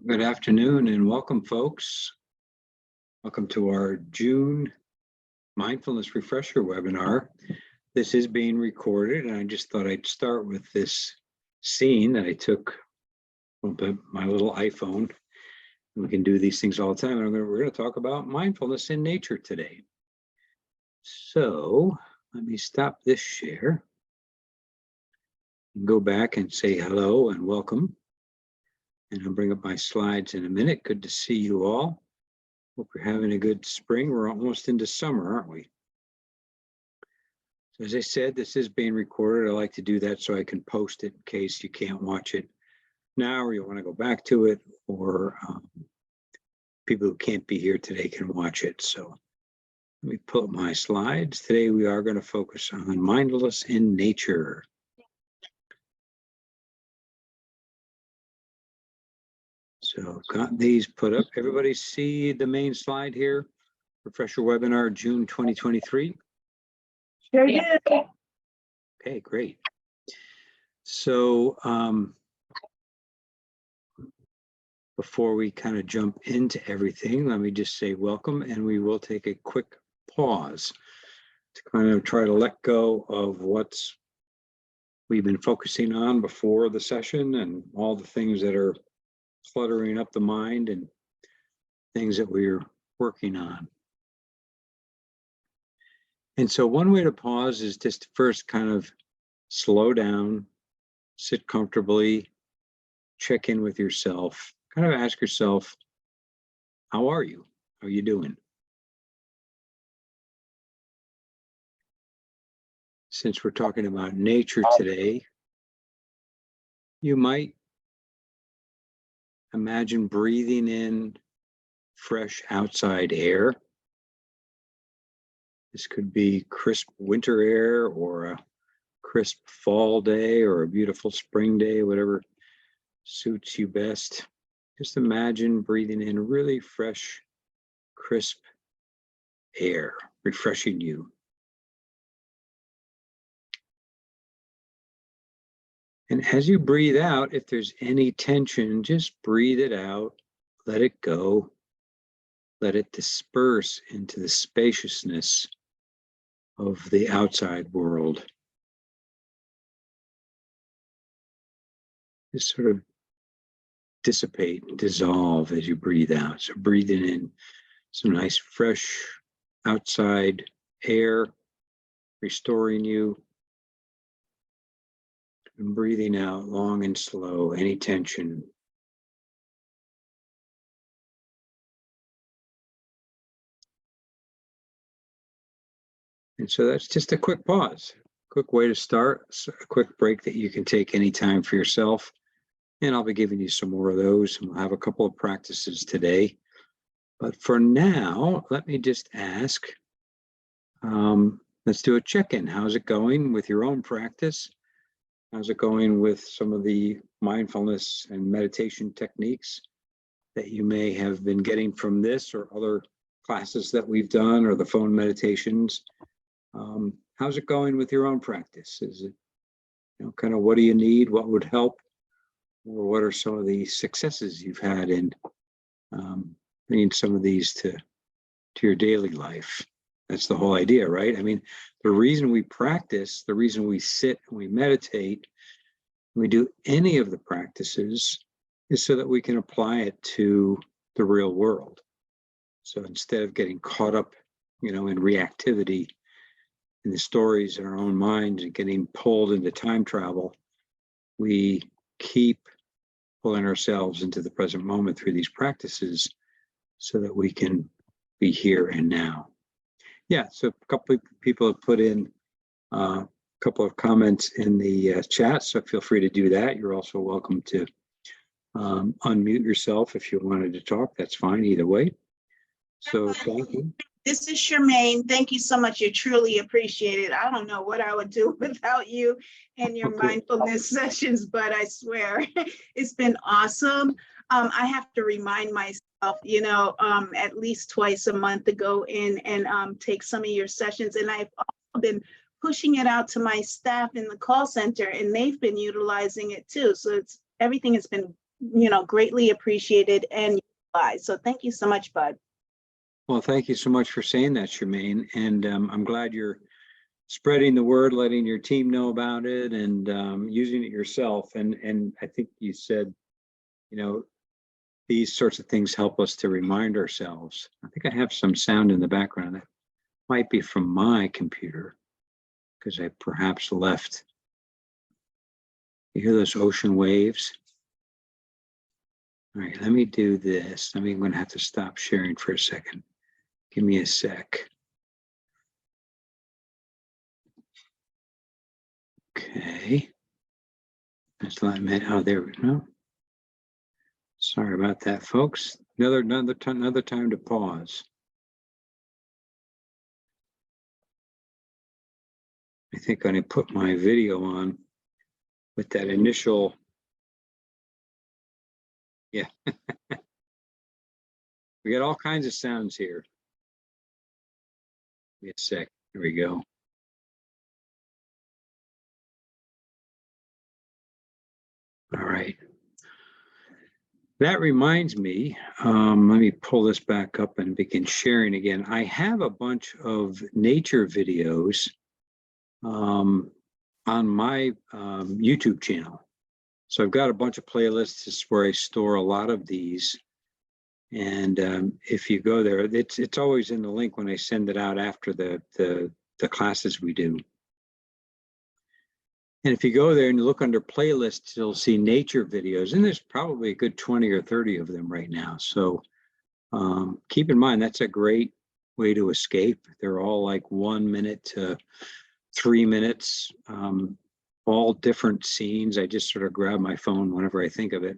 Good afternoon and welcome, folks. Welcome to our June Mindfulness Refresher webinar. This is being recorded, and I just thought I'd start with this scene that I took with my little iPhone. We can do these things all the time, and we're going to talk about mindfulness in nature today. So let me stop this share and go back and say hello and welcome. And I'll bring up my slides in a minute. Good to see you all. Hope you're having a good spring. We're almost into summer, aren't we? So as I said, this is being recorded. I like to do that so I can post it in case you can't watch it now or you want to go back to it, or people who can't be here today can watch it. So let me pull up my slides. Today we are going to focus on mindfulness in nature. So got these put up. Everybody see the main slide here? Refresher webinar, June 2023. Sure did. Okay, great. So before we kind of jump into everything, let me just say welcome, and we will take a quick pause to kind of try to let go of what's we've been focusing on before the session and all the things that are cluttering up the mind and things that we're working on. And so one way to pause is just to first kind of slow down, sit comfortably, check in with yourself, kind of ask yourself, how are you? How are you doing? Since we're talking about nature today, you might imagine breathing in fresh outside air. This could be crisp winter air or a crisp fall day or a beautiful spring day, whatever suits you best. Just imagine breathing in really fresh, crisp air, refreshing you. And as you breathe out, if there's any tension, just breathe it out, let it go, let it disperse into the spaciousness of the outside world. Just sort of dissipate, dissolve as you breathe out. So breathing in some nice fresh outside air, restoring you. And breathing out long and slow, any tension. And so that's just a quick pause, quick way to start, a quick break that you can take anytime for yourself. And I'll be giving you some more of those. And we'll have a couple of practices today. But for now, let me just ask, let's do a check-in. How's it going with your own practice? How's it going with some of the mindfulness and meditation techniques that you may have been getting from this or other classes that we've done, or the phone meditations? How's it going with your own practice? Is it, kind of what do you need? What would help? Or what are some of the successes you've had in bringing some of these to your daily life? That's the whole idea, right? I mean, the reason we practice, the reason we sit and we meditate, we do any of the practices, is so that we can apply it to the real world. So instead of getting caught up, in reactivity, in the stories in our own minds and getting pulled into time travel, we keep pulling ourselves into the present moment through these practices so that we can be here and now. Yeah, so a couple of people have put in a couple of comments in the chat, so feel free to do that. You're also welcome to unmute yourself if you wanted to talk. That's fine either way. So thank you. This is Charmaine. Thank you so much. You truly appreciate it. I don't know what I would do without you and your mindfulness sessions, but I swear it's been awesome. I have to remind myself, at least twice a month to go in and take some of your sessions. And I've also been pushing it out to my staff in the call center, and they've been utilizing it too. So everything has been greatly appreciated and utilized. So thank you so much, Bud. Well, thank you so much for saying that, Charmaine. And I'm glad you're spreading the word, letting your team know about it, and using it yourself. And I think you said, these sorts of things help us to remind ourselves. I think I have some sound in the background that might be from my computer, because I perhaps left. You hear those ocean waves? All right, let me do this. I'm going to have to stop sharing for a second. Give me a sec. Okay. That's not meant. Oh, there we go. Sorry about that, folks. Another time to pause. I think I'm going to put my video on with that initial. Yeah. We got all kinds of sounds here. Give me a sec. Here we go. All right. That reminds me, let me pull this back up and begin sharing again. I have a bunch of nature videos on my YouTube channel. So I've got a bunch of playlists where I store a lot of these. And if you go there, it's always in the link when I send it out after the classes we do. And if you go there and you look under playlists, you'll see nature videos, and there's probably a good 20 or 30 of them right now. So keep in mind, that's a great way to escape. They're all like 1 minute to 3 minutes, all different scenes. I just sort of grab my phone whenever I think of it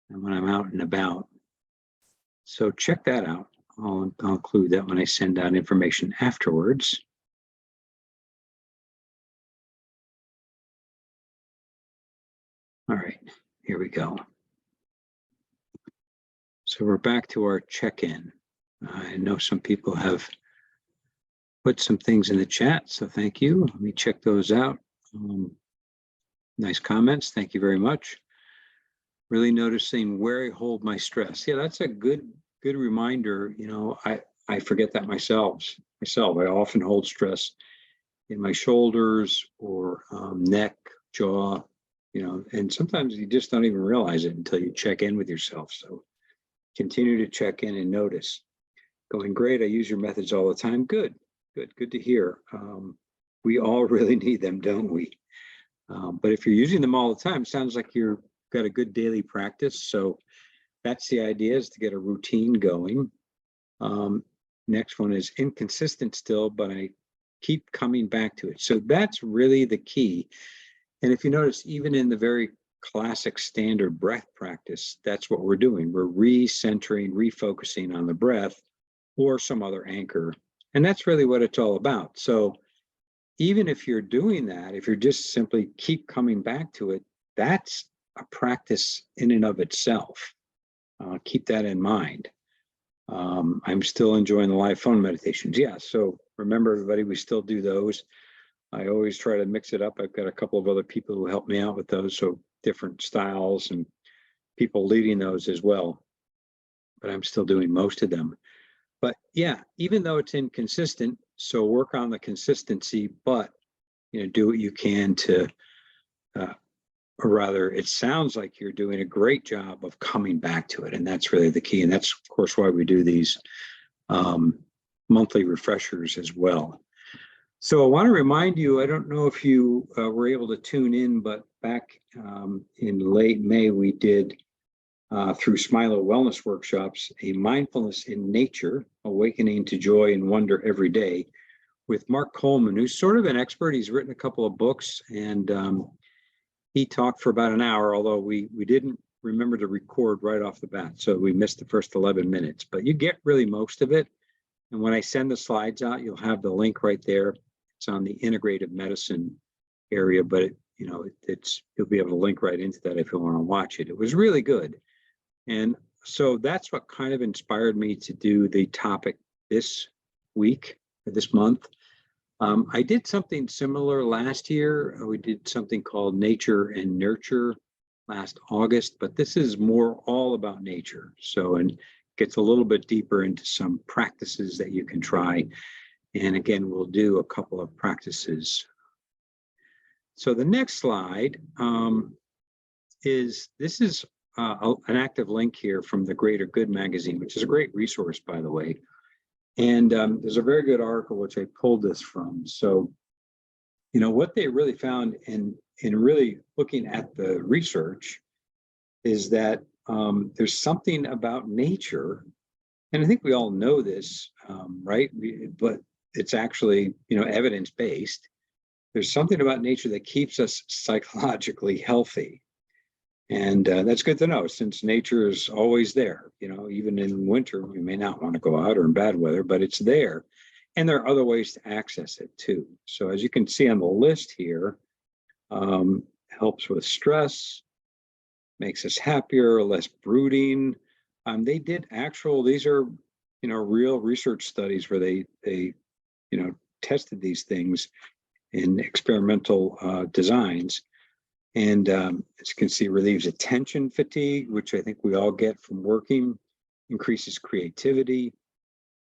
and when I'm out and about. So check that out. I'll include that when I send out information afterwards. All right, here we go. So we're back to our check-in. I know some people have put some things in the chat, so thank you. Let me check those out. Nice comments, thank you very much. Really noticing where I hold my stress. Yeah, that's a good reminder. I forget that myself. I often hold stress in my shoulders or neck, jaw, and sometimes you just don't even realize it until you check in with yourself. So continue to check in and notice. Going great. I use your methods all the time. Good to hear. We all really need them, don't we? But if you're using them all the time, it sounds like you've got a good daily practice. So that's the idea, is to get a routine going. Next one is inconsistent still, but I keep coming back to it. So that's really the key. And if you notice, even in the very classic standard breath practice, that's what we're doing. We're recentering, refocusing on the breath or some other anchor. And that's really what it's all about. So even if you're doing that, if you're just simply keep coming back to it, that's a practice in and of itself. Keep that in mind. I'm still enjoying the live phone meditations. Yeah, so remember, everybody, we still do those. I always try to mix it up. I've got a couple of other people who help me out with those, so different styles and people leading those as well. But I'm still doing most of them. But yeah, even though it's inconsistent, so work on the consistency, but do what you can to, or rather, it sounds like you're doing a great job of coming back to it, and that's really the key. And that's, of course, why we do these monthly refreshers as well. So I want to remind you, I don't know if you were able to tune in, but back in late May, we did, through Smilo Wellness Workshops, a Mindfulness in Nature, Awakening to Joy and Wonder Every Day, with Mark Coleman, who's sort of an expert. He's written a couple of books, and he talked for about an hour, although we didn't remember to record right off the bat, so we missed the first 11 minutes. But you get really most of it. And when I send the slides out, you'll have the link right there. It's on the integrative medicine area, but you'll be able to link right into that if you want to watch it. It was really good. And so that's what kind of inspired me to do the topic this week, or this month. I did something similar last year. We did something called Nature and Nurture last August, but this is more all about nature. So, and gets a little bit deeper into some practices that you can try. And again, we'll do a couple of practices. So the next slide is an active link here from the Greater Good magazine, which is a great resource, by the way. And there's a very good article which I pulled this from. So, what they really found in really looking at the research is that there's something about nature, and I think we all know this, right? But it's actually, evidence-based. There's something about nature that keeps us psychologically healthy. And that's good to know, since nature is always there. Even in winter, we may not want to go out, or in bad weather, but it's there. And there are other ways to access it too. So as you can see on the list here, helps with stress, makes us happier, less brooding. They did these are, real research studies where they tested these things in experimental designs. And as you can see, relieves attention fatigue, which I think we all get from working, increases creativity,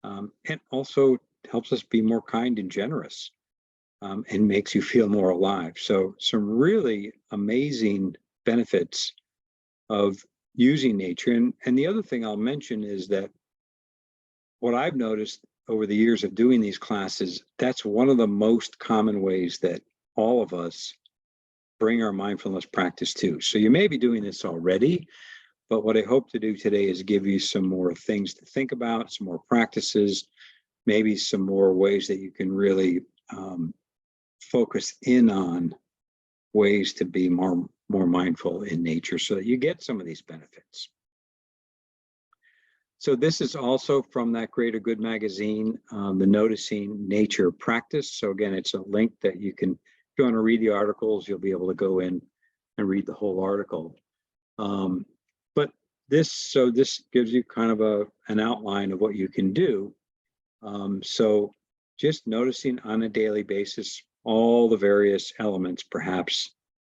and also helps us be more kind and generous, and makes you feel more alive. So some really amazing benefits of using nature. And the other thing I'll mention is that what I've noticed over the years of doing these classes, that's one of the most common ways that all of us bring our mindfulness practice to. So you may be doing this already, but what I hope to do today is give you some more things to think about, some more practices, maybe some more ways that you can really focus in on ways to be more mindful in nature so that you get some of these benefits. So this is also from that Greater Good magazine, the Noticing Nature Practice. So again, it's a link that you can, if you want to read the articles, you'll be able to go in and read the whole article. But this gives you kind of an outline of what you can do. So just noticing on a daily basis all the various elements perhaps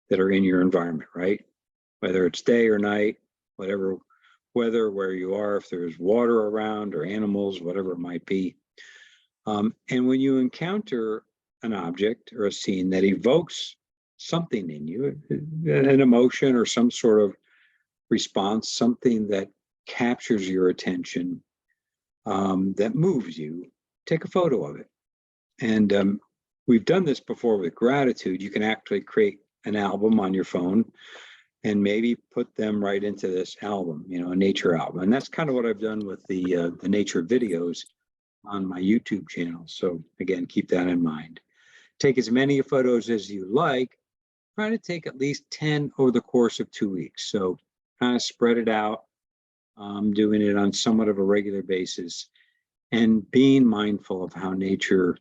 that are in your environment, right? Whether it's day or night, whatever weather, where you are, if there's water around or animals, whatever it might be. And when you encounter an object or a scene that evokes something in you, an emotion or some sort of response, something that captures your attention, that moves you, take a photo of it. And we've done this before with gratitude. You can actually create an album on your phone and maybe put them right into this album, a nature album. And that's kind of what I've done with the nature videos on my YouTube channel. So again, keep that in mind. Take as many photos as you like. Try to take at least 10 over the course of 2 weeks. So kind of spread it out, doing it on somewhat of a regular basis, and being mindful of how the nature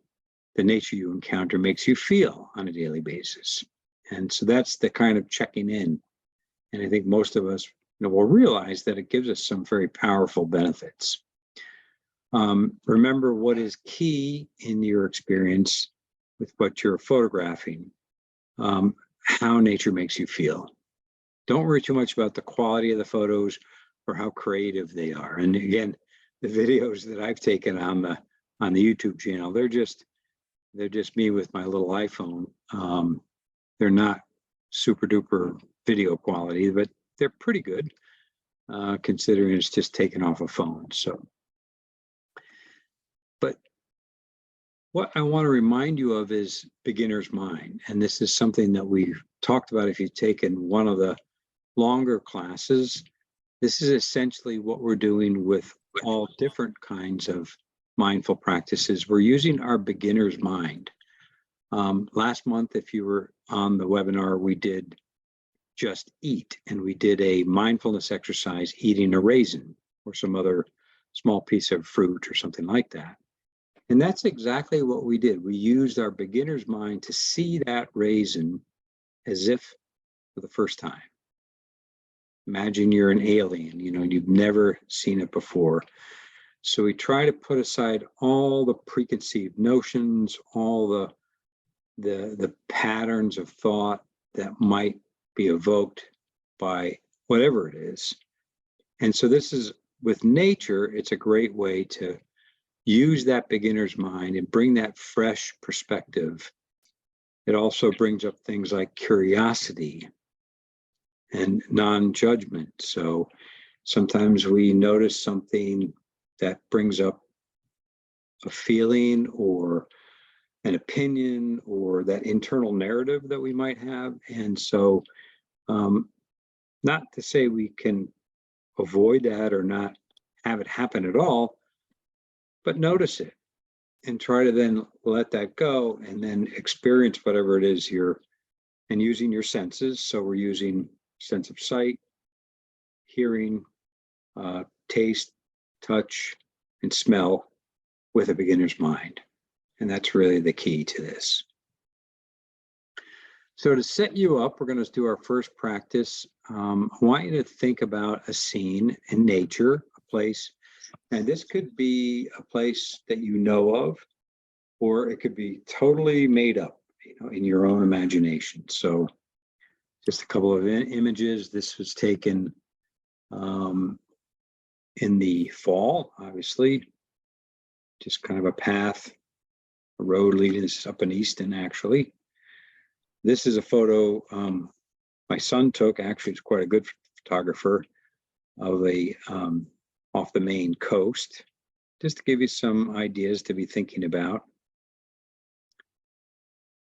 you encounter makes you feel on a daily basis. And so that's the kind of checking in. And I think most of us will realize that it gives us some very powerful benefits. Remember what is key in your experience with what you're photographing, how nature makes you feel. Don't worry too much about the quality of the photos or how creative they are. And again, the videos that I've taken on the YouTube channel, they're just me with my little iPhone. They're not super duper video quality, but they're pretty good, considering it's just taken off a phone. So, but what I want to remind you of is beginner's mind. And this is something that we've talked about if you've taken one of the longer classes. This is essentially what we're doing with all different kinds of mindful practices. We're using our beginner's mind. Last month, if you were on the webinar, we did just eat, and we did a mindfulness exercise eating a raisin or some other small piece of fruit or something like that. And that's exactly what we did. We used our beginner's mind to see that raisin as if for the first time. Imagine you're an alien, you've never seen it before. So we try to put aside all the preconceived notions, all the patterns of thought that might be evoked by whatever it is. And so this is, with nature, it's a great way to use that beginner's mind and bring that fresh perspective. It also brings up things like curiosity and non-judgment. So sometimes we notice something that brings up a feeling or an opinion or that internal narrative that we might have. And so not to say we can avoid that or not have it happen at all, but notice it and try to then let that go and then experience whatever it is you're, and using your senses. So we're using sense of sight, hearing, taste, touch, and smell with a beginner's mind. And that's really the key to this. So to set you up, we're going to do our first practice. I want you to think about a scene in nature, a place, and this could be a place that you know of, or it could be totally made up, in your own imagination. So just a couple of images. This was taken in the fall, obviously, just kind of a path, a road leading us up in Easton, actually. This is a photo my son took. Actually, he's quite a good photographer, of a off the Maine coast, just to give you some ideas to be thinking about.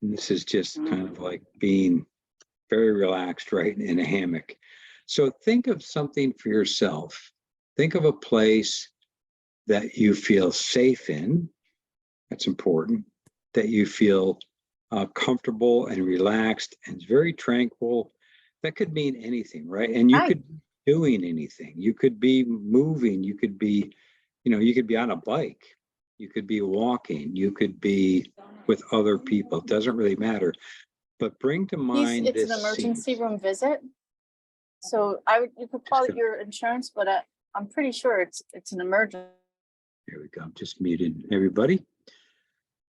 And this is just kind of like being very relaxed, right, in a hammock. So think of something for yourself. Think of a place that you feel safe in. That's important. That you feel comfortable and relaxed and very tranquil. That could mean anything, right? And you could be doing anything. You could be moving. You could be, you could be on a bike. You could be walking. You could be with other people. It doesn't really matter. But bring to mind It's this an emergency scene. room visit. So you could call it your insurance, but I'm pretty sure it's an emergency. There we go. I'm just muted everybody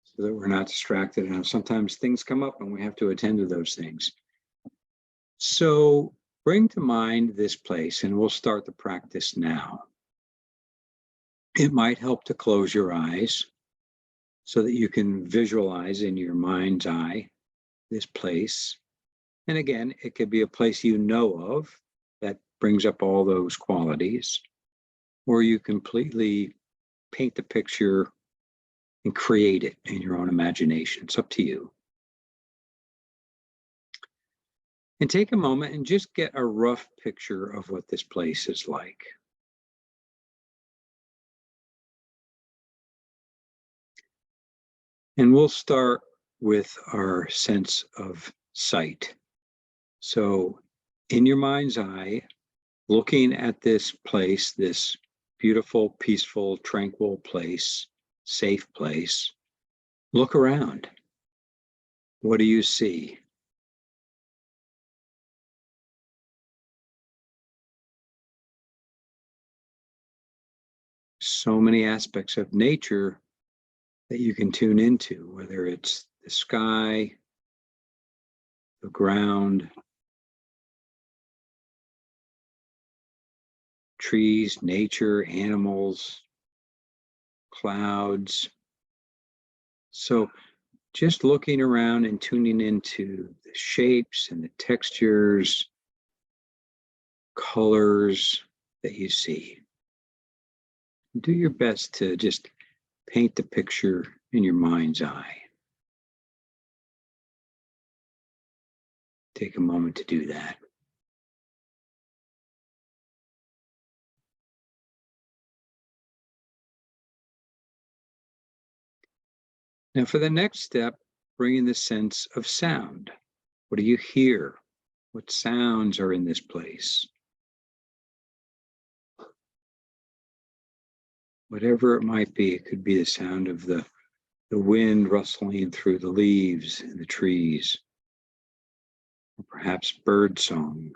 so that we're not distracted. And sometimes things come up and we have to attend to those things. So bring to mind this place, and we'll start the practice now. It might help to close your eyes so that you can visualize in your mind's eye this place. And again, it could be a place you know of that brings up all those qualities, or you completely paint the picture and create it in your own imagination. It's up to you. And take a moment and just get a rough picture of what this place is like. And we'll start with our sense of sight. So in your mind's eye, looking at this place, this beautiful, peaceful, tranquil place, safe place, look around. What do you see? So many aspects of nature that you can tune into, whether it's the sky, the ground, trees, nature, animals, clouds. So just looking around and tuning into the shapes and the textures, colors that you see. Do your best to just paint the picture in your mind's eye. Take a moment to do that. Now for the next step, bring in the sense of sound. What do you hear? What sounds are in this place? Whatever it might be, it could be the sound of the wind rustling through the leaves and the trees, or perhaps bird song,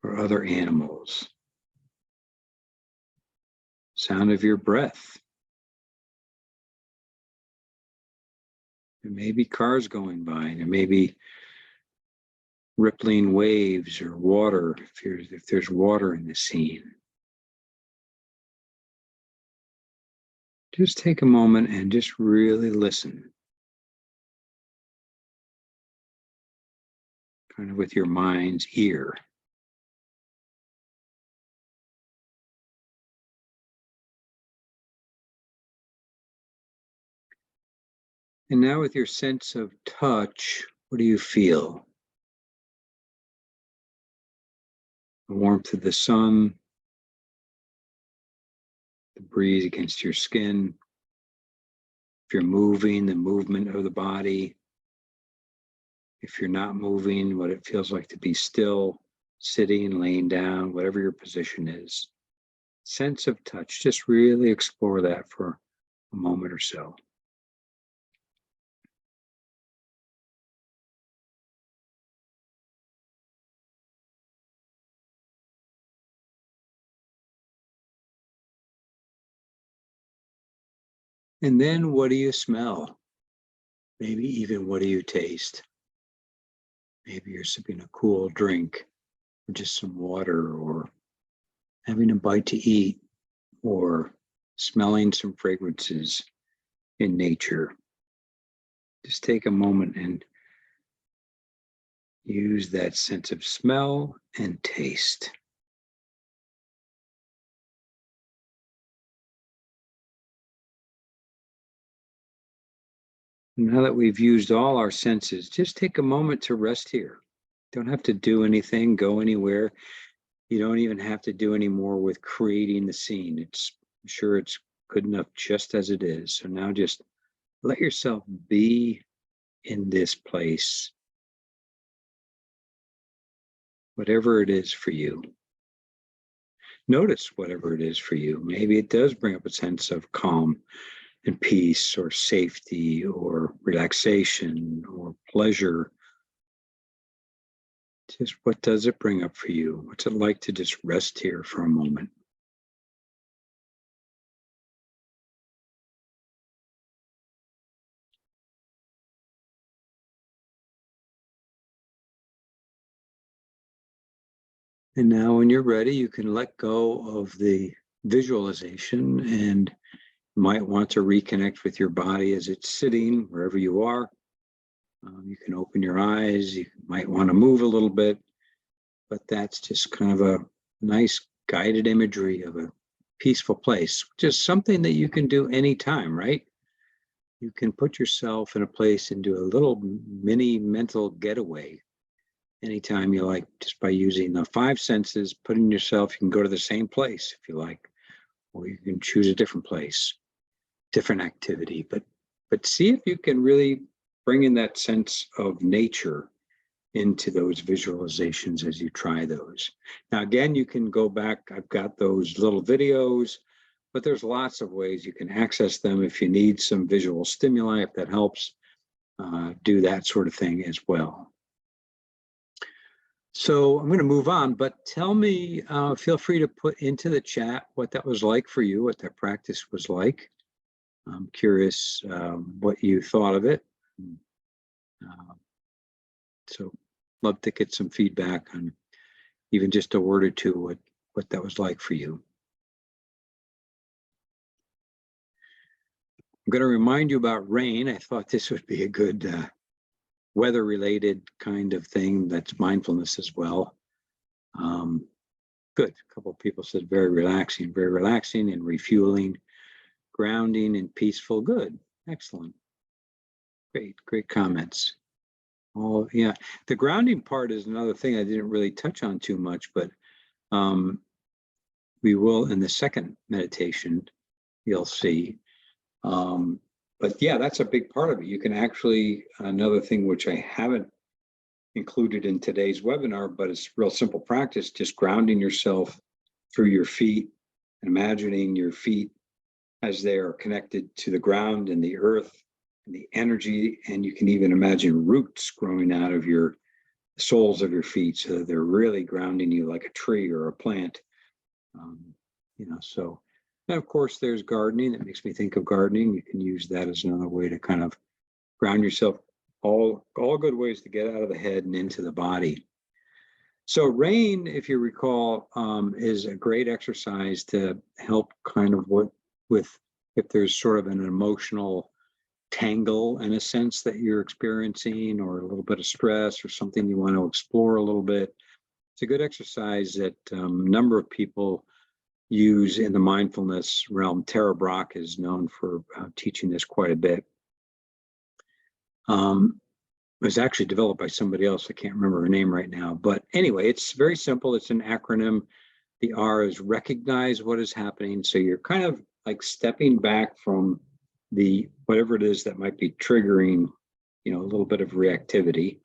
or other animals. Sound of your breath. There may be cars going by, there may be rippling waves or water, if there's water in the scene. Just take a moment and just really listen. Kind of with your mind's ear. And now with your sense of touch, what do you feel? The warmth of the sun, the breeze against your skin. If you're moving, the movement of the body. If you're not moving, what it feels like to be still, sitting, laying down, whatever your position is. Sense of touch, just really explore that for a moment or so. And then what do you smell? Maybe even what do you taste? Maybe you're sipping a cool drink, or just some water, or having a bite to eat, or smelling some fragrances in nature. Just take a moment and use that sense of smell and taste. Now that we've used all our senses, just take a moment to rest here. Don't have to do anything, go anywhere. You don't even have to do any more with creating the scene. I'm sure it's good enough just as it is. So now just let yourself be in this place, whatever it is for you. Notice whatever it is for you. Maybe it does bring up a sense of calm and peace, or safety, or relaxation, or pleasure. Just what does it bring up for you? What's it like to just rest here for a moment? And now when you're ready, you can let go of the visualization and might want to reconnect with your body as it's sitting wherever you are. You can open your eyes, you might want to move a little bit, but that's just kind of a nice guided imagery of a peaceful place, just something that you can do anytime, right? You can put yourself in a place and do a little mini mental getaway anytime you like, just by using the 5 senses, putting yourself, you can go to the same place if you like, or you can choose a different place, different activity, but see if you can really bring in that sense of nature into those visualizations as you try those. Now, again, you can go back. I've got those little videos, but there's lots of ways you can access them if you need some visual stimuli, if that helps, do that sort of thing as well. So I'm going to move on, but tell me, feel free to put into the chat what that was like for you, what that practice was like. I'm curious what you thought of it. So love to get some feedback on even just a word or two, what that was like for you. I'm going to remind you about rain. I thought this would be a good weather-related kind of thing that's mindfulness as well. Good. A couple of people said very relaxing and refueling, grounding and peaceful. Good. Excellent. Great comments. Oh, yeah. The grounding part is another thing I didn't really touch on too much, but we will in the second meditation, you'll see. But yeah, that's a big part of it. You can actually, another thing which I haven't included in today's webinar, but it's real simple practice, just grounding yourself through your feet, imagining your feet as they are connected to the ground and the earth and the energy, and you can even imagine roots growing out of your soles of your feet, so that they're really grounding you like a tree or a plant. So, and of course there's gardening. That makes me think of gardening. You can use that as another way to kind of ground yourself. All good ways to get out of the head and into the body. So rain, if you recall, is a great exercise to help kind of with if there's sort of an emotional tangle in a sense that you're experiencing, or a little bit of stress or something you want to explore a little bit. It's a good exercise that a number of people use in the mindfulness realm. Tara Brach is known for teaching this quite a bit. It was actually developed by somebody else. I can't remember her name right now. But anyway, it's very simple. It's an acronym. The R is recognize what is happening. So you're kind of like stepping back from the whatever it is that might be triggering, a little bit of reactivity.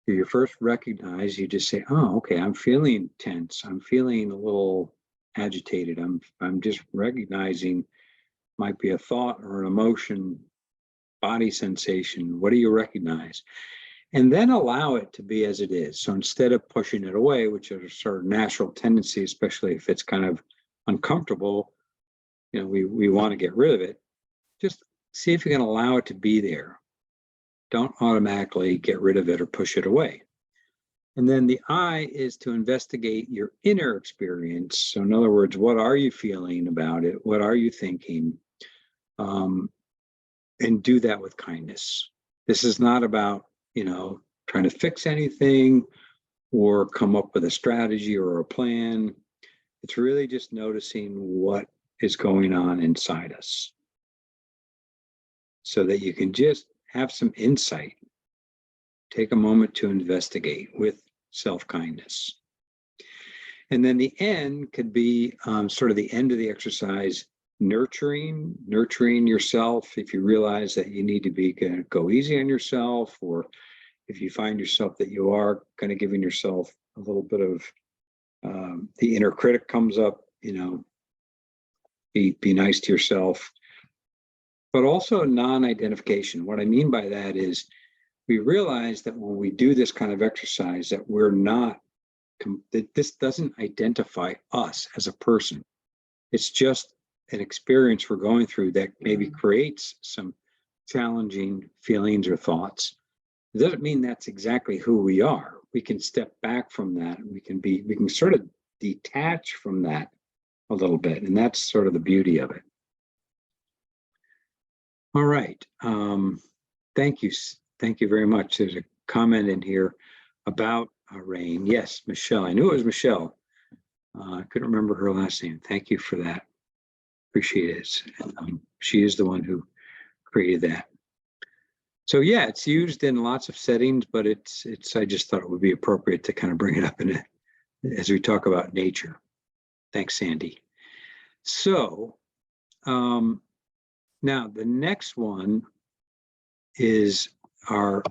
You first recognize, you just say, oh, okay, I'm feeling tense. I'm feeling a little agitated. I'm just recognizing might be a thought or an emotion, body sensation. What do you recognize? And then allow it to be as it is. So instead of pushing it away, which is a sort of natural tendency, especially if it's kind of uncomfortable, we want to get rid of it. Just see if you can allow it to be there. Don't automatically get rid of it or push it away. And then the I is to investigate your inner experience. So in other words, what are you feeling about it? What are you thinking? And do that with kindness. This is not about, trying to fix anything or come up with a strategy or a plan. It's really just noticing what is going on inside us so that you can just have some insight. Take a moment to investigate with self-kindness. And then the end could be sort of the end of the exercise, nurturing yourself. If you realize that you need to go easy on yourself, or if you find yourself that you are kind of giving yourself a little bit of the inner critic comes up, be nice to yourself. But also non-identification. What I mean by that is we realize that when we do this kind of exercise that that this doesn't identify us as a person. It's just an experience we're going through that maybe creates some challenging feelings or thoughts. It doesn't mean that's exactly who we are. We can step back from that. We can sort of detach from that a little bit. And that's sort of the beauty of it. All right. Thank you. Thank you very much. There's a comment in here about rain. Yes, Michelle. I knew it was Michelle. I couldn't remember her last name. Thank you for that. Appreciate it. She is the one who created that. So yeah, it's used in lots of settings, but I just thought it would be appropriate to kind of bring it up as we talk about nature. Thanks, Sandy. So now the next one is our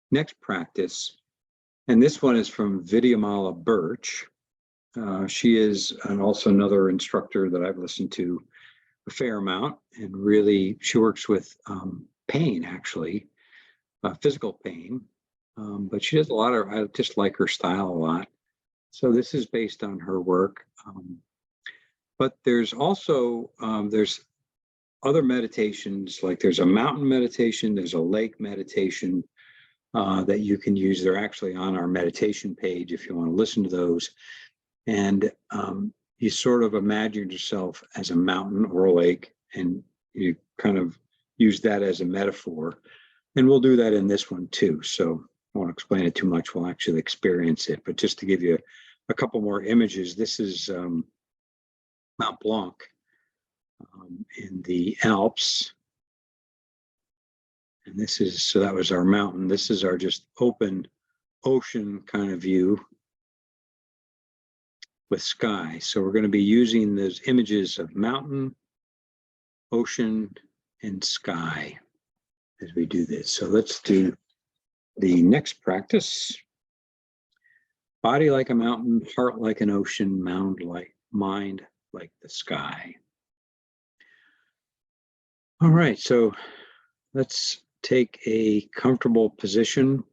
next practice. And this one is from Vidymala Burch. She is also another instructor that I've listened to a fair amount, and really she works with pain, actually, physical pain. But she does I just like her style a lot. So this is based on her work. But there's also, there's other meditations, like there's a mountain meditation, there's a lake meditation that you can use. They're actually on our meditation page if you want to listen to those. And you sort of imagine yourself as a mountain or a lake, and you kind of use that as a metaphor. And we'll do that in this one too. So I won't explain it too much. We'll actually experience it. But just to give you a couple more images, this is Mount Blanc in the Alps. And so that was our mountain. This is our just open ocean kind of view with sky. So we're going to be using those images of mountain, ocean, and sky as we do this. So let's do the next practice. Body like a mountain, heart like an ocean, mind like the sky. All right, so let's take a comfortable position.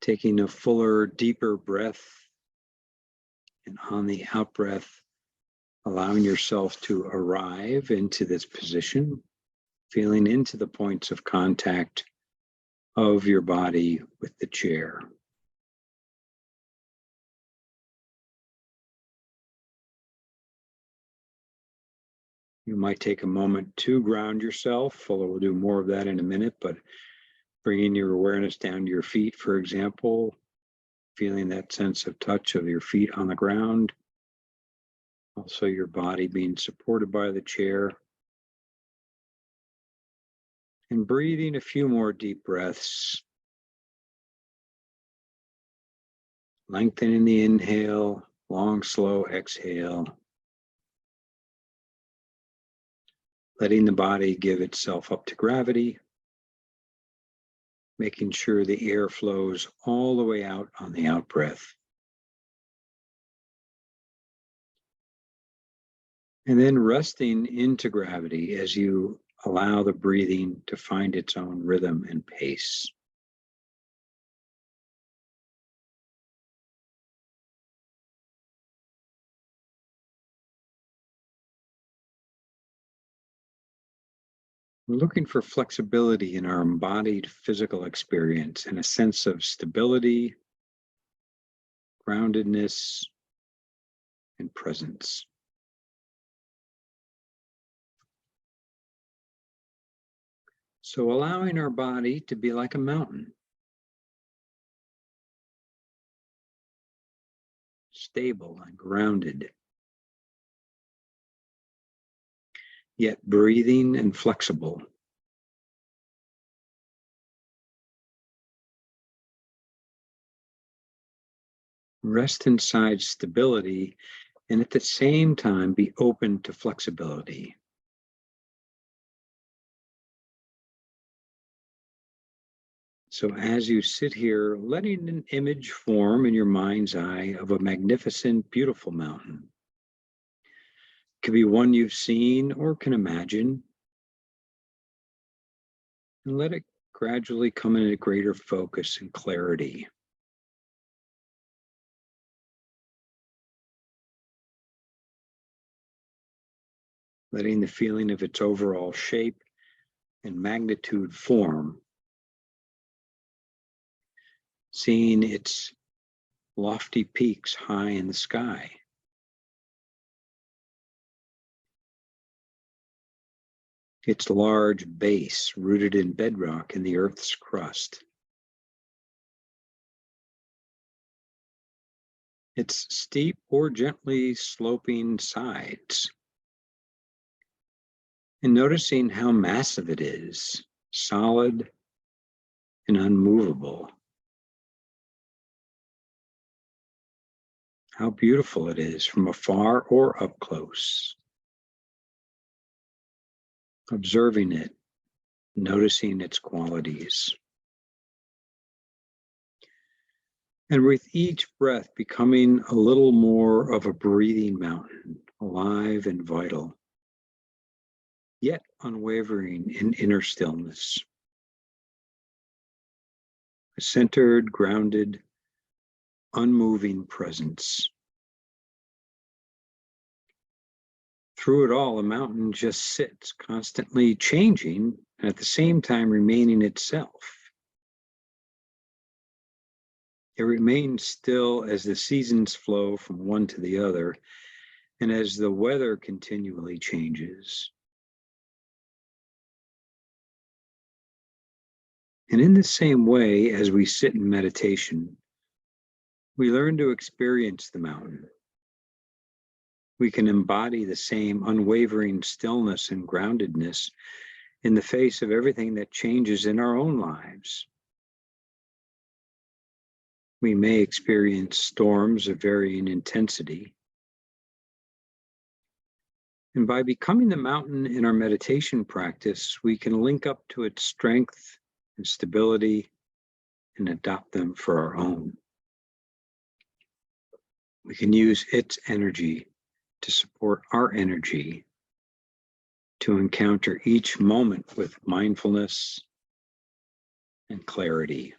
Taking a fuller, deeper breath, and on the out breath, allowing yourself to arrive into this position, feeling into the points of contact of your body with the chair. You might take a moment to ground yourself, although we'll do more of that in a minute, but bringing your awareness down to your feet, for example, feeling that sense of touch of your feet on the ground. Also your body being supported by the chair. And breathing a few more deep breaths. Lengthening the inhale, long, slow exhale. Letting the body give itself up to gravity. Making sure the air flows all the way out on the out breath. And then resting into gravity as you allow the breathing to find its own rhythm and pace. We're looking for flexibility in our embodied physical experience and a sense of stability, groundedness, and presence. So allowing our body to be like a mountain, stable and grounded, yet breathing and flexible. Rest inside stability and at the same time be open to flexibility. So as you sit here, letting an image form in your mind's eye of a magnificent, beautiful mountain. It could be one you've seen or can imagine. And let it gradually come into greater focus and clarity. Letting the feeling of its overall shape and magnitude form. Seeing its lofty peaks high in the sky. Its large base rooted in bedrock in the Earth's crust. Its steep or gently sloping sides. And noticing how massive it is, solid and unmovable. How beautiful it is from afar or up close. Observing it, noticing its qualities. And with each breath becoming a little more of a breathing mountain, alive and vital, yet unwavering in inner stillness. A centered, grounded, unmoving presence. Through it all, a mountain just sits, constantly changing, and at the same time remaining itself. It remains still as the seasons flow from one to the other, and as the weather continually changes. And in the same way, as we sit in meditation, we learn to experience the mountain. We can embody the same unwavering stillness and groundedness in the face of everything that changes in our own lives. We may experience storms of varying intensity. And by becoming the mountain in our meditation practice, we can link up to its strength and stability and adopt them for our own. We can use its energy to support our energy, to encounter each moment with mindfulness and clarity.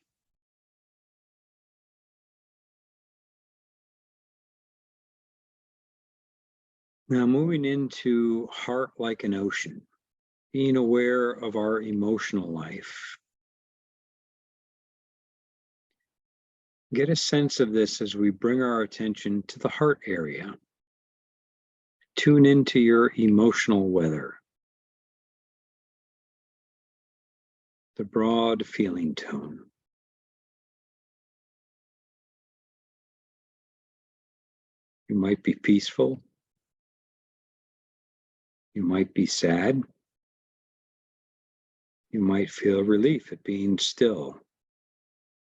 Now moving into heart like an ocean, being aware of our emotional life. Get a sense of this as we bring our attention to the heart area. Tune into your emotional weather, the broad feeling tone. You might be peaceful. You might be sad. You might feel relief at being still.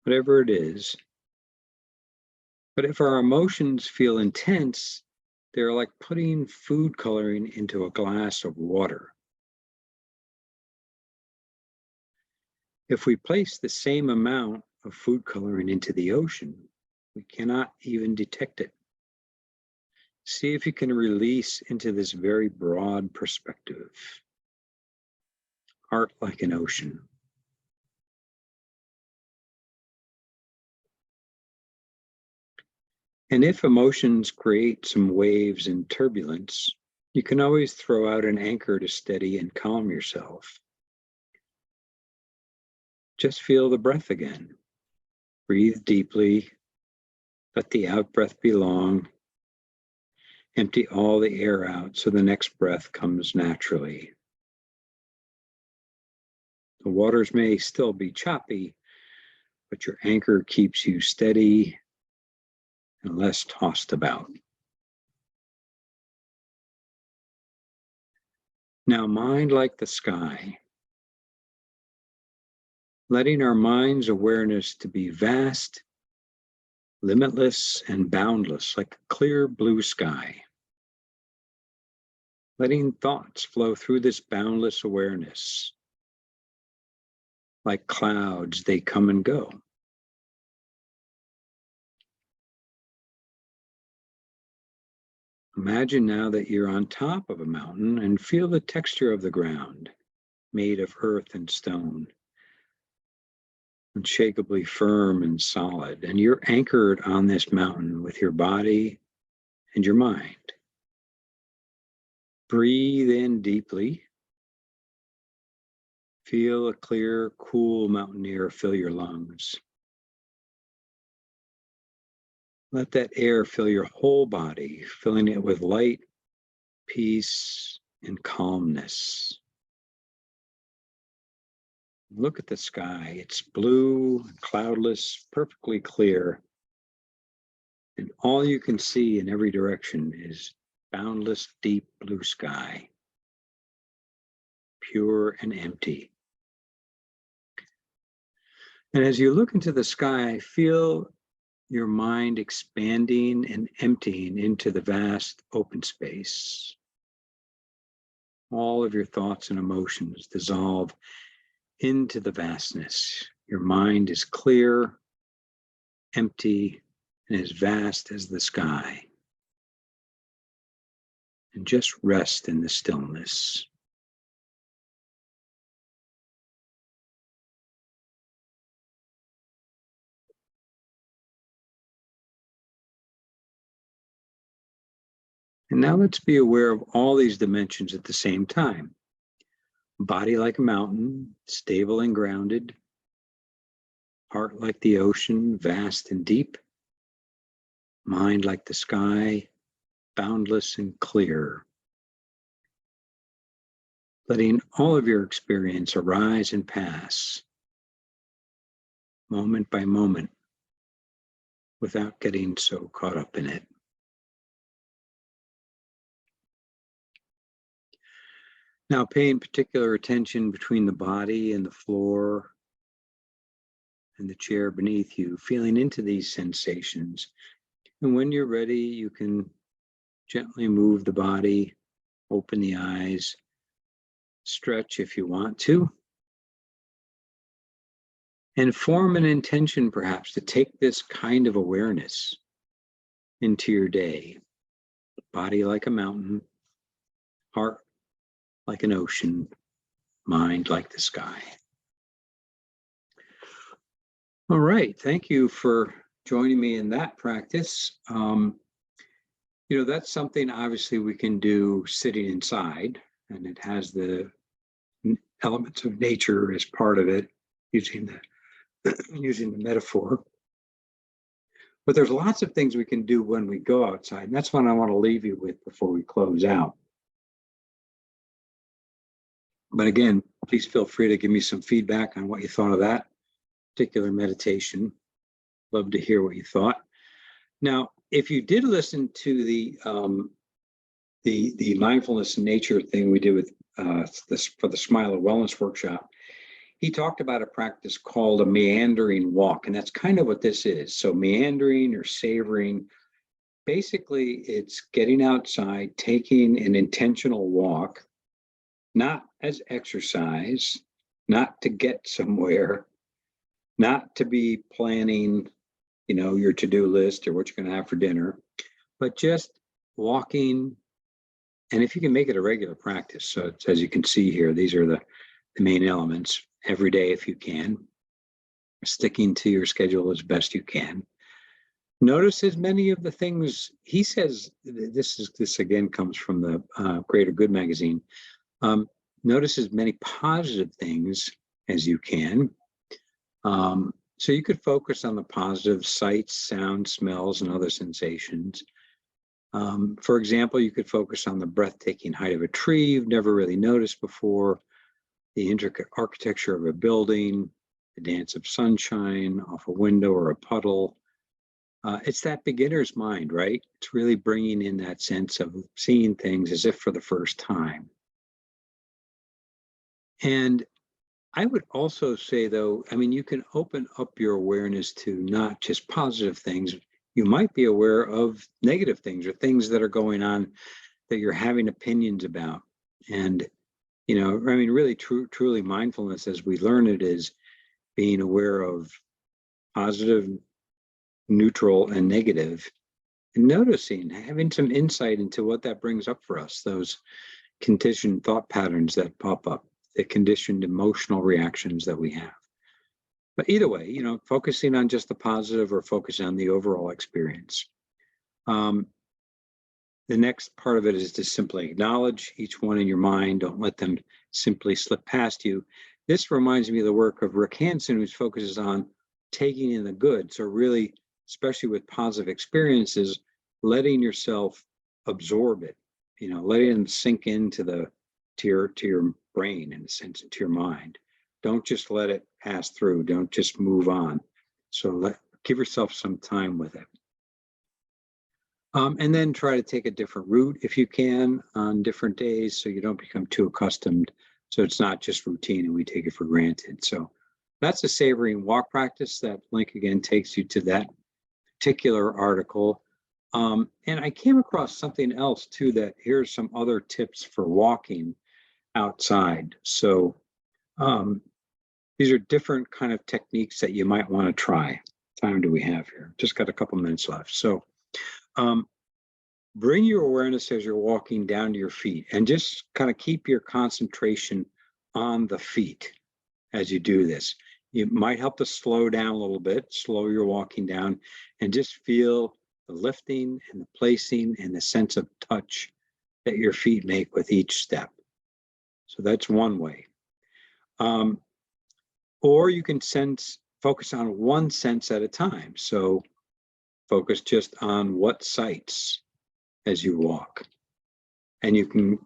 Whatever it is. But if our emotions feel intense, they're like putting food coloring into a glass of water. If we place the same amount of food coloring into the ocean, we cannot even detect it. See if you can release into this very broad perspective. Heart like an ocean. And if emotions create some waves and turbulence, you can always throw out an anchor to steady and calm yourself. Just feel the breath again. Breathe deeply. Let the out breath be long. Empty all the air out so the next breath comes naturally. The waters may still be choppy, but your anchor keeps you steady and less tossed about. Now, mind like the sky. Letting our mind's awareness to be vast, limitless, and boundless, like a clear blue sky. Letting thoughts flow through this boundless awareness. Like clouds, they come and go. Imagine now that you're on top of a mountain and feel the texture of the ground, made of earth and stone, unshakably firm and solid, and you're anchored on this mountain with your body and your mind. Breathe in deeply. Feel a clear, cool mountain air fill your lungs. Let that air fill your whole body, filling it with light, peace, and calmness. Look at the sky. It's blue, cloudless, perfectly clear. And all you can see in every direction is boundless, deep blue sky, pure and empty. And as you look into the sky, feel your mind expanding and emptying into the vast open space. All of your thoughts and emotions dissolve into the vastness. Your mind is clear, empty, and as vast as the sky. And just rest in the stillness. And now let's be aware of all these dimensions at the same time. Body like a mountain, stable and grounded. Heart like the ocean, vast and deep. Mind like the sky, boundless and clear. Letting all of your experience arise and pass, moment by moment, without getting so caught up in it. Now, paying particular attention between the body and the floor and the chair beneath you, feeling into these sensations. And when you're ready, you can gently move the body, open the eyes, stretch if you want to, and form an intention perhaps to take this kind of awareness into your day. Body like a mountain, heart like an ocean, mind like the sky. All right, thank you for joining me in that practice. That's something obviously we can do sitting inside, and it has the elements of nature as part of it, using the metaphor. But there's lots of things we can do when we go outside. And that's what I want to leave you with before we close out. But again, please feel free to give me some feedback on what you thought of that particular meditation. Love to hear what you thought. Now, if you did listen to the mindfulness in nature thing we did with for the Smile of Wellness workshop, he talked about a practice called a meandering walk, and that's kind of what this is. So meandering or savoring, basically it's getting outside, taking an intentional walk, not as exercise, not to get somewhere, not to be planning, your to-do list or what you're going to have for dinner, but just walking. And if you can make it a regular practice, so it's, as you can see here, these are the main elements. Every day, if you can, sticking to your schedule as best you can. Notice as many of the things he says. This again comes from the Greater Good magazine. Notice as many positive things as you can. So you could focus on the positive sights, sounds, smells, and other sensations. For example, you could focus on the breathtaking height of a tree you've never really noticed before, the intricate architecture of a building, the dance of sunshine off a window or a puddle. It's that beginner's mind, right? It's really bringing in that sense of seeing things as if for the first time. And I would also say, though, you can open up your awareness to not just positive things. You might be aware of negative things or things that are going on that you're having opinions about. And, really truly mindfulness as we learn it is being aware of positive, neutral, and negative, and noticing, having some insight into what that brings up for us, those conditioned thought patterns that pop up, the conditioned emotional reactions that we have. But either way, focusing on just the positive or focusing on the overall experience. The next part of it is to simply acknowledge each one in your mind. Don't let them simply slip past you. This reminds me of the work of Rick Hansen, who focuses on taking in the good. So really, especially with positive experiences, letting yourself absorb it, letting them sink into your brain, in a sense, into your mind. Don't just let it pass through. Don't just move on. So give yourself some time with it. And then try to take a different route if you can on different days, so you don't become too accustomed. So it's not just routine and we take it for granted. So that's a savoring walk practice. That link again takes you to that particular article. And I came across something else too, that here's some other tips for walking outside. So these are different kind of techniques that you might want to try. What time do we have here? Just got a couple minutes left. So bring your awareness as you're walking down to your feet, and just kind of keep your concentration on the feet as you do this. It might help to slow down a little bit, slow your walking down, and just feel the lifting and the placing and the sense of touch that your feet make with each step. So that's one way. Or you can focus on one sense at a time. So focus just on what sights as you walk. And you can,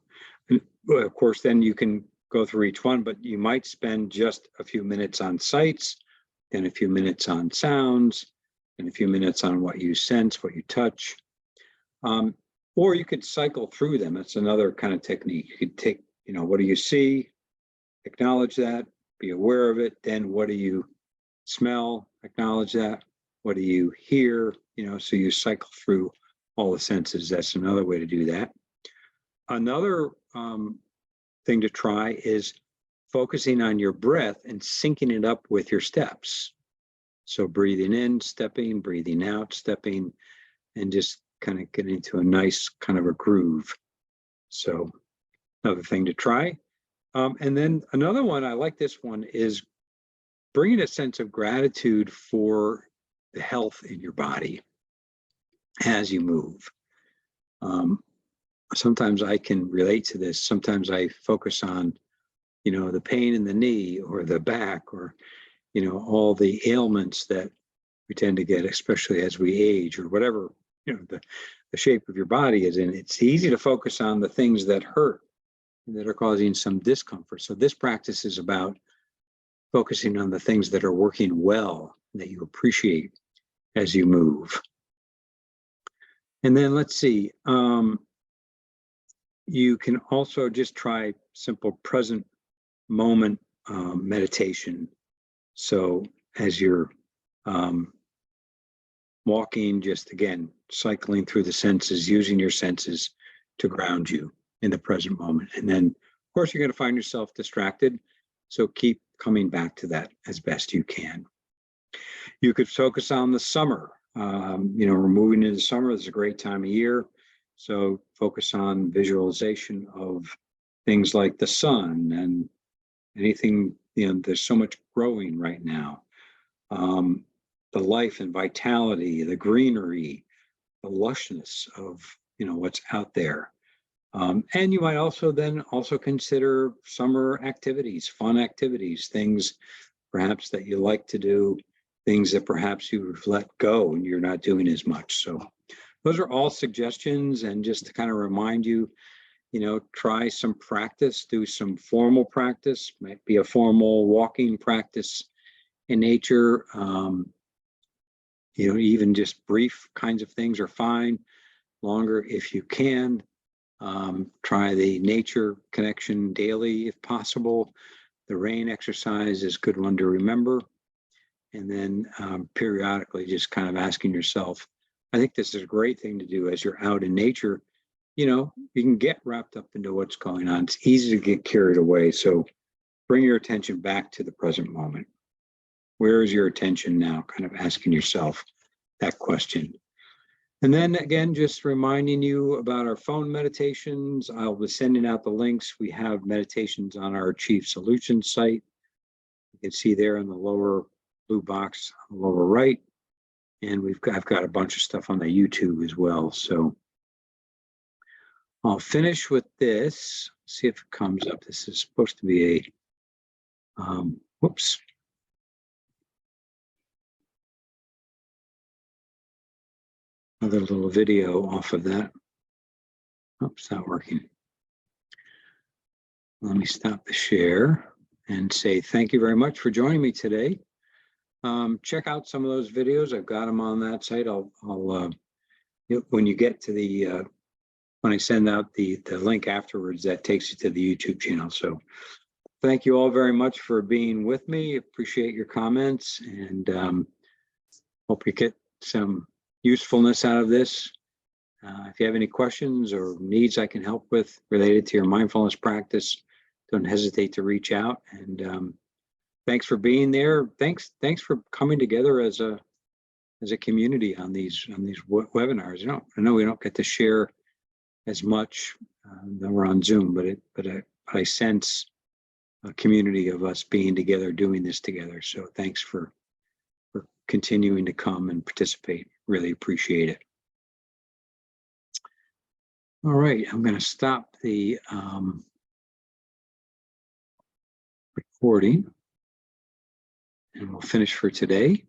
of course, then you can go through each one, but you might spend just a few minutes on sights, then a few minutes on sounds, and a few minutes on what you sense, what you touch. Or you could cycle through them. It's another kind of technique. You could take, what do you see? Acknowledge that, be aware of it. Then what do you smell? Acknowledge that. What do you hear? So you cycle through all the senses. That's another way to do that. Another thing to try is focusing on your breath and syncing it up with your steps. So breathing in, stepping, breathing out, stepping, and just kind of get into a nice kind of a groove. So another thing to try. And then another one, I like this one, is bringing a sense of gratitude for the health in your body as you move. Sometimes I can relate to this. Sometimes I focus on, the pain in the knee or the back, or, all the ailments that we tend to get, especially as we age or whatever, the shape of your body is in. It's easy to focus on the things that hurt and that are causing some discomfort. So this practice is about focusing on the things that are working well, that you appreciate as you move. And then let's see, you can also just try simple present moment meditation. So as you're walking, just again, cycling through the senses, using your senses to ground you in the present moment. And then, of course, you're going to find yourself distracted. So keep coming back to that as best you can. You could focus on the summer. We're moving into summer. It's a great time of year. So focus on visualization of things like the sun and anything, there's so much growing right now. The life and vitality, the greenery, the lushness of, what's out there. And you might also consider summer activities, fun activities, things perhaps that you like to do, things that perhaps you've let go and you're not doing as much. So those are all suggestions, and just to kind of remind you, try some practice, do some formal practice, might be a formal walking practice in nature. Even just brief kinds of things are fine. Longer if you can. Try the nature connection daily if possible. The rain exercise is a good one to remember. And then periodically just kind of asking yourself, I think this is a great thing to do as you're out in nature. You can get wrapped up into what's going on. It's easy to get carried away. So bring your attention back to the present moment. Where is your attention now? Kind of asking yourself that question. And then again, just reminding you about our phone meditations. I'll be sending out the links. We have meditations on our Chief Solutions site. You can see there in the lower blue box on the lower right. And I've got a bunch of stuff on the YouTube as well. So I'll finish with this. See if it comes up. This is supposed to be a, whoops. Another little video off of that. Oops, not working. Let me stop the share and say thank you very much for joining me today. Check out some of those videos. I've got them on that site. I'll when you get to the when I send out the link afterwards, that takes you to the YouTube channel. So thank you all very much for being with me. Appreciate your comments, and hope you get some usefulness out of this. If you have any questions or needs I can help with related to your mindfulness practice, don't hesitate to reach out. And thanks for being there. Thanks for coming together as a community on these webinars. I know we don't get to share as much than we're on Zoom, but I sense a community of us being together, doing this together. So thanks for continuing to come and participate. Really appreciate it. All right, I'm going to stop the recording and we'll finish for today.